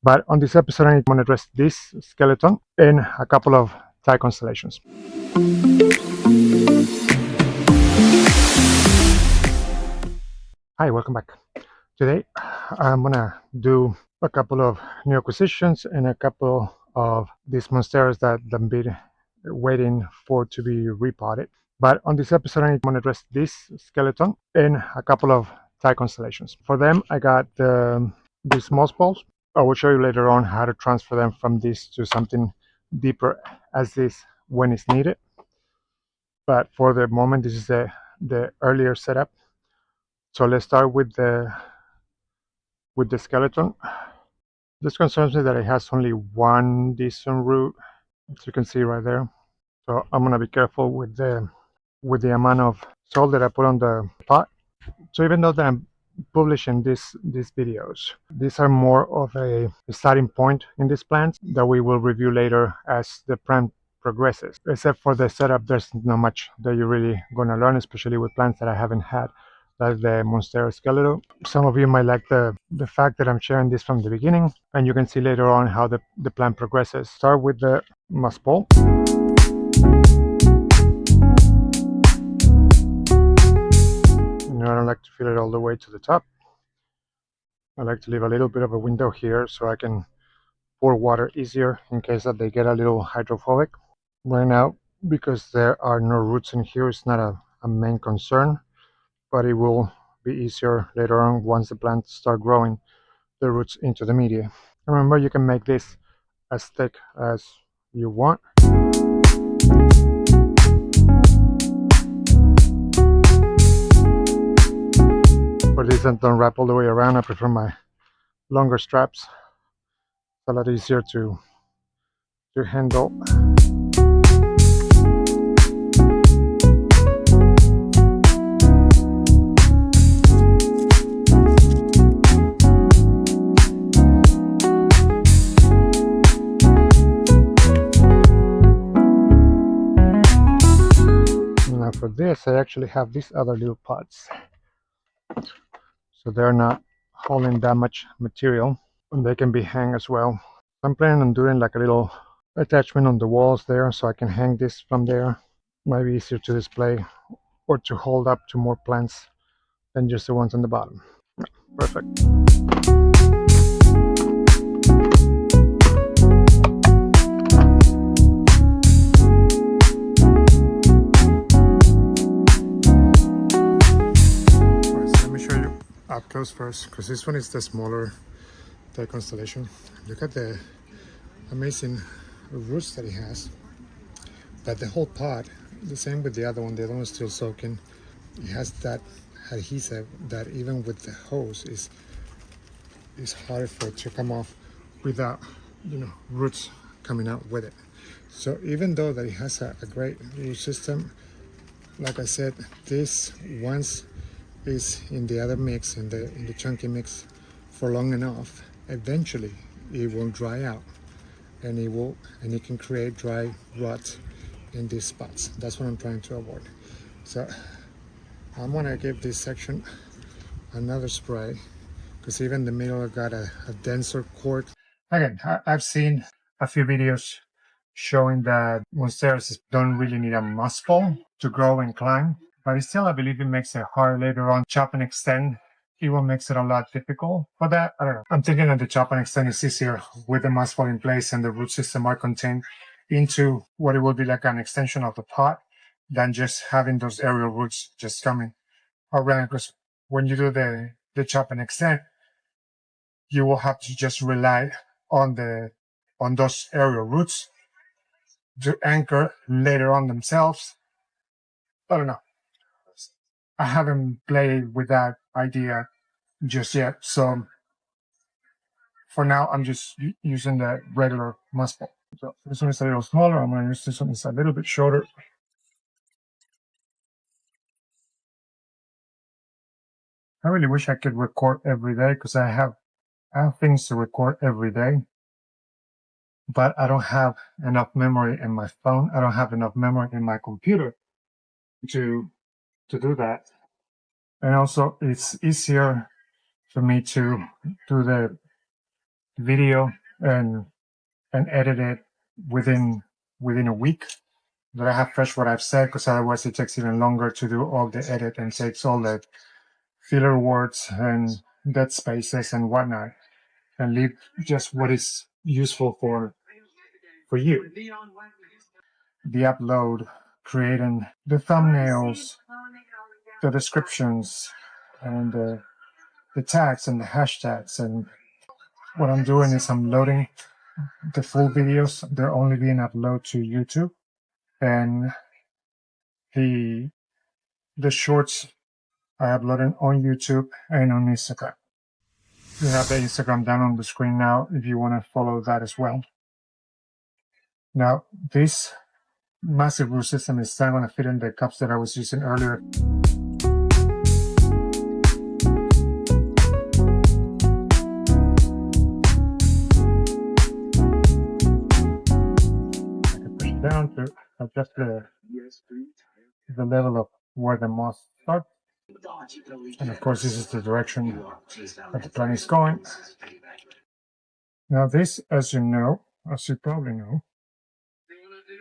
But on this episode, I'm going to address this skeleton and a couple of Thai constellations. Hi, welcome back. Today, I'm going to do a couple of new acquisitions and a couple of these Monsteras that I've been waiting for to be repotted. But on this episode, I'm going to address this skeleton and a couple of Thai constellations. For them, I got these moss balls. I will show you later on how to transfer them from this to something deeper as this when it's needed. But for the moment, this is the earlier setup. So let's start with the skeleton. This concerns me that it has only one decent root, as you can see right there. So I'm gonna be careful with the amount of salt that I put on the pot. So even though that I'm publishing these videos, these are more of a starting point in these plants that we will review later as the plant progresses. Except for the setup, there's not much that you're really gonna learn, especially with plants that I haven't had, like the Monstera Esqueleto. Some of you might like the fact that I'm sharing this from the beginning, and you can see later on how the plant progresses. Start with the moss ball. I don't like to fill it all the way to the top. I like to leave a little bit of a window here so I can pour water easier in case that they get a little hydrophobic. Right now, because there are no roots in here, it's not a main concern, but it will be easier later on once the plants start growing the roots into the media. Remember, you can make this as thick as you want. For this, don't wrap all the way around. I prefer my longer straps. It's a lot easier to handle. Now for this, I actually have these other little pots, so they're not holding that much material, and they can be hung as well. I'm planning on doing like a little attachment on the walls there, so I can hang this from there. Might be easier to display or to hold up to more plants than just the ones on the bottom. Perfect. Alright, so let me show you up close first, because this one is the smaller Thai Constellation. Look at the amazing roots that it has. But the whole pot, the same with the other one is still soaking. It has that adhesive that even with the hose is hard for it to come off without, roots coming out with it. So even though that it has a great root system, like I said, this once is in the other mix, in the chunky mix for long enough, eventually it will dry out, and it can create dry rot in these spots. That's what I'm trying to avoid. So I'm gonna give this section another spray, because even the middle got a denser cord. Again, I've seen a few videos showing that Monsteras don't really need a moss ball to grow and climb, but still I believe it makes it hard later on. Chop and extend, it will make it a lot difficult for that. I don't know. I'm thinking that the chop and extend is easier with the moss ball in place and the root system are contained into what it will be like an extension of the pot than just having those aerial roots just coming around. Because when you do the chop and extend, you will have to just rely on those aerial roots to anchor later on themselves. I don't know. I haven't played with that idea just yet. So for now, I'm just using the regular moss ball. So this one is a little smaller. I'm going to use this one. It's a little bit shorter. I really wish I could record every day, because I have things to record every day, but I don't have enough memory in my phone. I don't have enough memory in my computer to do that. And also it's easier for me to do video and edit it within a week. That I have fresh what I've said, because otherwise it takes even longer to do all the edit and takes all the filler words and dead spaces and whatnot, and leave just what is useful for you. The upload, creating the thumbnails, the descriptions, and the tags and the hashtags. And what I'm doing is I'm loading the full videos. They're only being uploaded to YouTube, and the shorts I upload on YouTube and on Instagram. You have the Instagram down on the screen now if you want to follow that as well. Now, this massive root system is not going to fit in the cups that I was using earlier. I can push down to adjust the level of where the moss starts. And of course, this is the direction that the plant is going. Now this, as you probably know,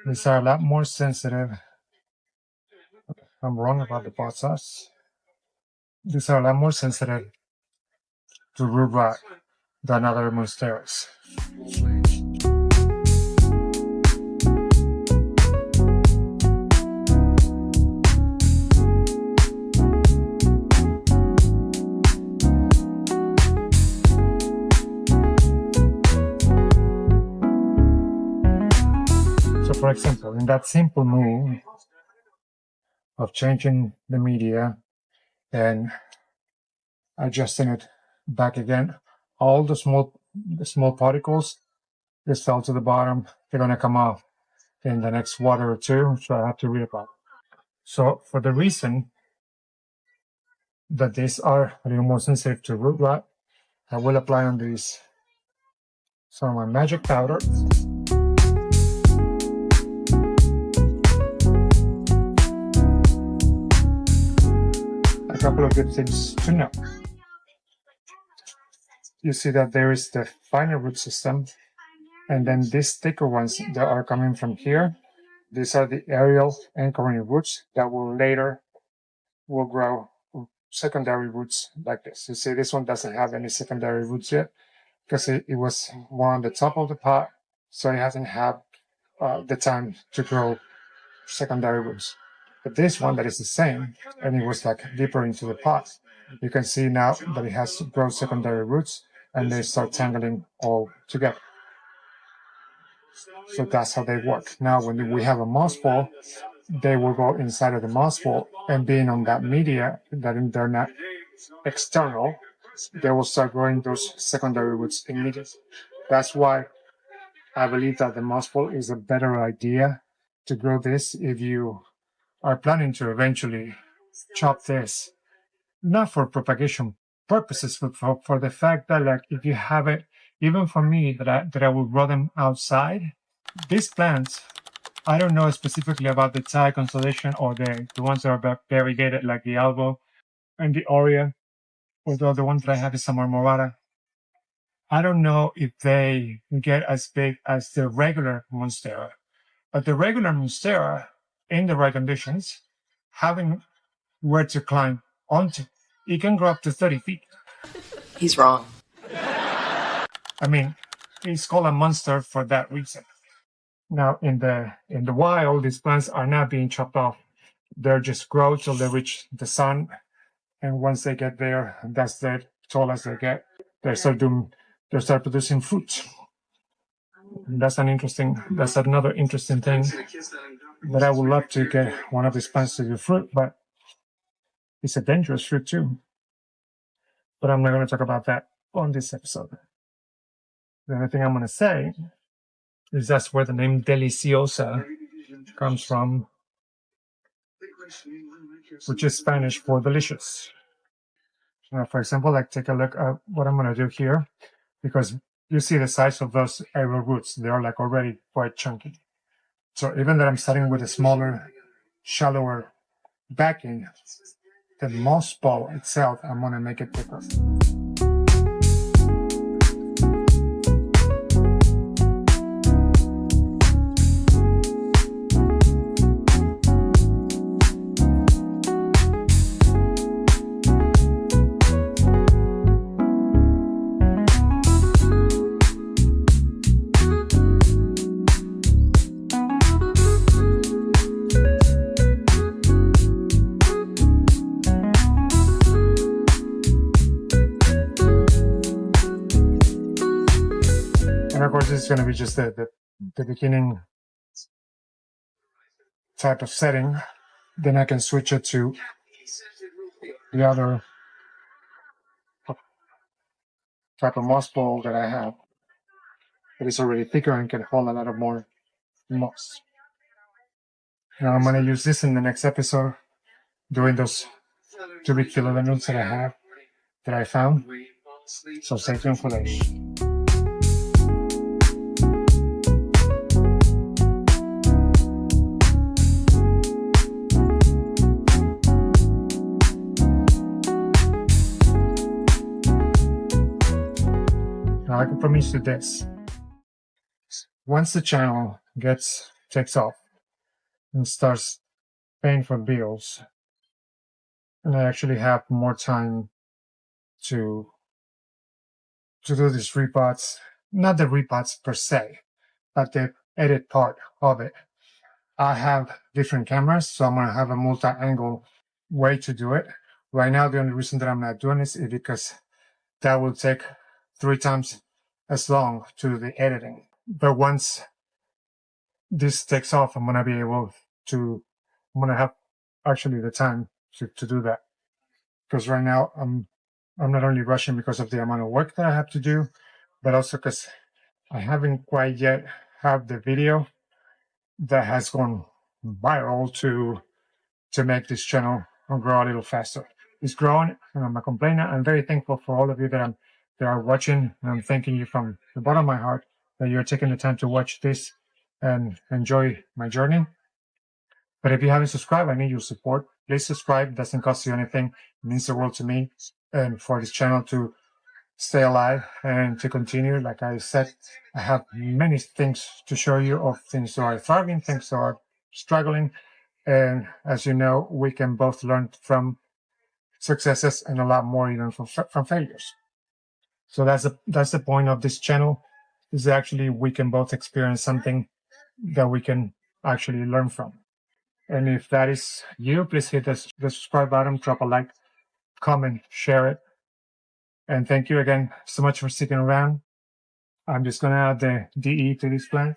these are a lot more sensitive. I'm wrong about the process. These are a lot more sensitive to root rot than other Monsteras. For example, in that simple move of changing the media and adjusting it back again, all the small particles just fell to the bottom. They're going to come off in the next water or two, so I have to reapply. So for the reason that these are a little more sensitive to root rot, I will apply on these some of my magic powder. A couple of good things to know. You see that there is the finer root system, and then these thicker ones that are coming from here. These are the aerial anchoring roots that will grow secondary roots like this. You see, this one doesn't have any secondary roots yet because it was more on the top of the pot, so it hasn't had the time to grow secondary roots. But this one that is the same, and it was like deeper into the pot, you can see now that it has grown secondary roots, and they start tangling all together. So that's how they work. Now, when we have a moss ball, they will go inside of the moss ball, and being on that media, that they're not external, they will start growing those secondary roots immediately. That's why I believe that the moss ball is a better idea to grow this if you are planning to eventually chop this, not for propagation purposes, but for the fact that, like, if you have it, even for me, that I will grow them outside. These plants, I don't know specifically about the Thai Constellation or the ones that are variegated, like the Albo and the Aurea, although the one that I have is some Marmorata. I don't know if they get as big as the regular Monstera, but the regular Monstera, in the right conditions, having where to climb onto, it can grow up to 30 feet. He's wrong. I mean, it's called a monster for that reason. Now, in the wild, these plants are not being chopped off. They're just grow till they reach the sun, and once they get there, that's the tallest they get. They start producing fruit. And that's another interesting thing that I would love to get one of these plants to do fruit, but it's a dangerous fruit too. But I'm not going to talk about that on this episode. The only thing I'm going to say is that's where the name Deliciosa comes from, which is Spanish for delicious. Now, for example, like, take a look at what I'm going to do here, because you see the size of those aerial roots. They are like already quite chunky. So even that I'm starting with a smaller, shallower backing, the moss ball itself, I'm going to make it thicker. And of course, this is going to be just the beginning type of setting. Then I can switch it to the other type of moss ball that I have that is already thicker and can hold a lot of more moss. Now I'm going to use this in the next episode, doing those 2 big philodendrons that I have, that I found. So stay tuned for those. Now I can promise you this. Once the channel takes off and starts paying for bills, and I actually have more time to do these repots, not the repots per se, but the edit part of it. I have different cameras, so I'm going to have a multi-angle way to do it. Right now, the only reason that I'm not doing this is because that will take 3 times as long to do the editing. But once this takes off, I'm going to be able to, I'm going to have actually the time to do that. Because right now, I'm not only rushing because of the amount of work that I have to do, but also because I haven't quite yet have the video that has gone viral to make this channel grow a little faster. It's growing, and I'm a complainer. I'm very thankful for all of you that are watching, and I'm thanking you from the bottom of my heart that you're taking the time to watch this and enjoy my journey. But if you haven't subscribed, I need your support. Please subscribe. It doesn't cost you anything. It means the world to me and for this channel to stay alive and to continue. Like I said, I have many things to show you of things that are thriving, things that are struggling. And as you know, we can both learn from successes and a lot more even from failures. So that's the point of this channel, is actually we can both experience something that we can actually learn from. And if that is you, please hit the subscribe button, drop a like, comment, share it. And thank you again so much for sticking around. I'm just going to add the DE to this plant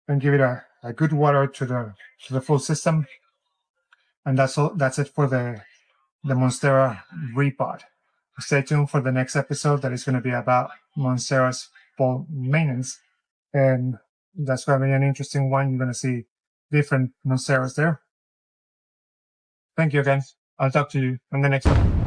and give it a good water to the full system. And that's all. That's it for the Monstera repot. Stay tuned for the next episode that is going to be about Monstera's ball maintenance. And that's going to be an interesting one. You're going to see different Monsteras there. Thank you again. I'll talk to you on the next one.